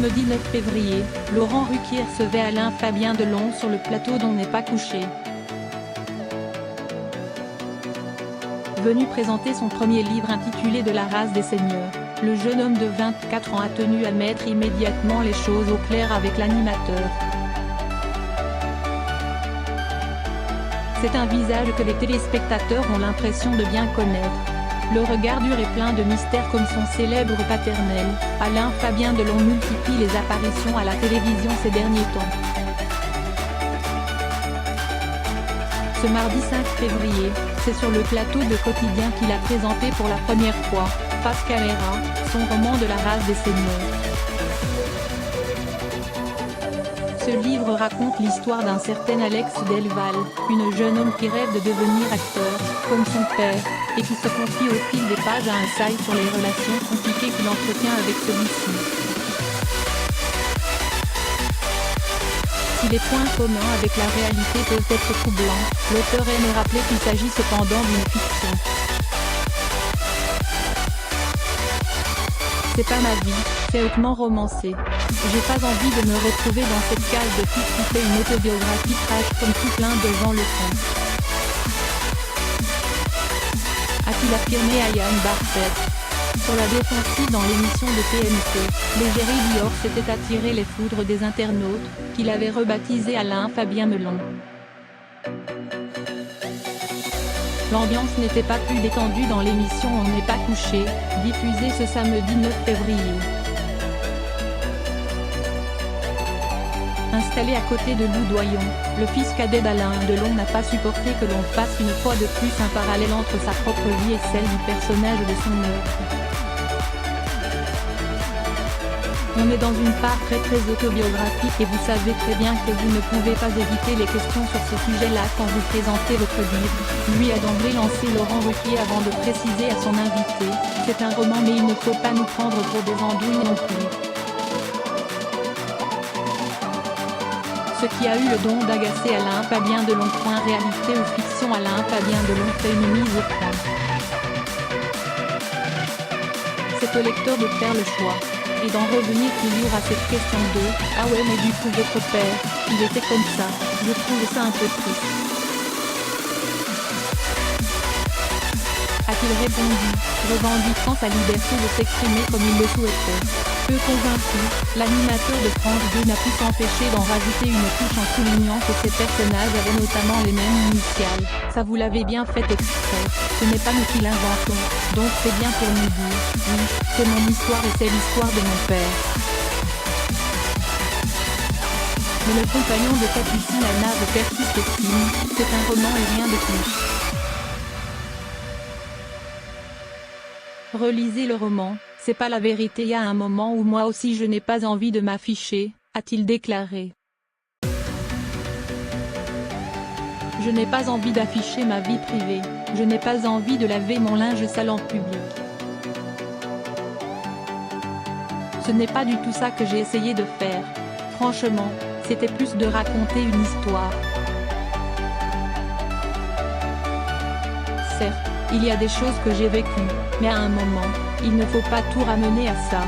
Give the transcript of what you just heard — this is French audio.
samedi 9 février, Laurent Ruquier recevait Alain Fabien Delon sur le plateau d'On n'est pas couché. Venu présenter son premier livre intitulé De la race des seigneurs, le jeune homme de 24 ans a tenu à mettre immédiatement les choses au clair avec l'animateur. C'est un visage que les téléspectateurs ont l'impression de bien connaître. Le regard dur et plein de mystère comme son célèbre paternel, Alain Fabien Delon multiplie les apparitions à la télévision ces derniers temps. Ce mardi 5 février, c'est sur le plateau de Quotidien qu'il a présenté pour la première fois, face caméra, son roman De la race des seigneurs. Ce livre raconte l'histoire d'un certain Alex Delval, une jeune homme qui rêve de devenir acteur, comme son père, et qui se confie au fil des pages à un insight sur les relations compliquées qu'il entretient avec celui-ci. Si les points communs avec la réalité peuvent être troublants, l'auteur aime rappeler qu'il s'agit cependant d'une fiction. C'est pas ma vie, c'est hautement romancé. J'ai pas envie de me retrouver dans cette case de type qui fait une autobiographie trash comme tout plein de gens le font. A-t-il affirmé à Yann Barthès. Sur la défensive dans l'émission de TNT, l'égérie Dior s'était attiré les foudres des internautes, qu'il avait rebaptisé Alain Fabien Delon. L'ambiance n'était pas plus détendue dans l'émission On n'est pas couché, diffusée ce samedi 9 février. Installé à côté de Lou Doyon, le fils cadet d'Alain Delon n'a pas supporté que l'on fasse une fois de plus un parallèle entre sa propre vie et celle du personnage de son œuvre. On est dans une part très autobiographique et vous savez très bien que vous ne pouvez pas éviter les questions sur ce sujet-là quand vous présentez votre livre, lui a d'emblée lancé Laurent Ruquier avant de préciser à son invité, c'est un roman mais il ne faut pas nous prendre pour des andouilles non plus. Ce qui a eu le don d'agacer Alain Fabien Delon. Réalité ou fiction, Alain Fabien Delon fait une mise au point. C'est au lecteur de faire le choix, et d'en revenir toujours à cette question de « Ah ouais mais du coup votre père, il était comme ça », je trouve ça un peu triste. A-t-il répondu, revendiquant sa liberté de s'exprimer comme il le souhaitait. Peu convaincu, l'animateur de France 2 n'a pu s'empêcher d'en rajouter une touche en soulignant que ses personnages avaient notamment les mêmes initiales. Ça vous l'avez bien fait exprès, ce n'est pas nous qui l'inventons, donc c'est bien pour nous dire, oui, c'est mon histoire et c'est l'histoire de mon père. Mais le compagnon de Capucine Anna de persiste estime, c'est un roman et rien de plus. Relisez le roman, c'est pas la vérité. Il y a un moment où moi aussi je n'ai pas envie de m'afficher, a-t-il déclaré. Je n'ai pas envie d'afficher ma vie privée, je n'ai pas envie de laver mon linge sale en public. Ce n'est pas du tout ça que j'ai essayé de faire. Franchement, c'était plus de raconter une histoire. Certes, il y a des choses que j'ai vécues, mais à un moment, il ne faut pas tout ramener à ça.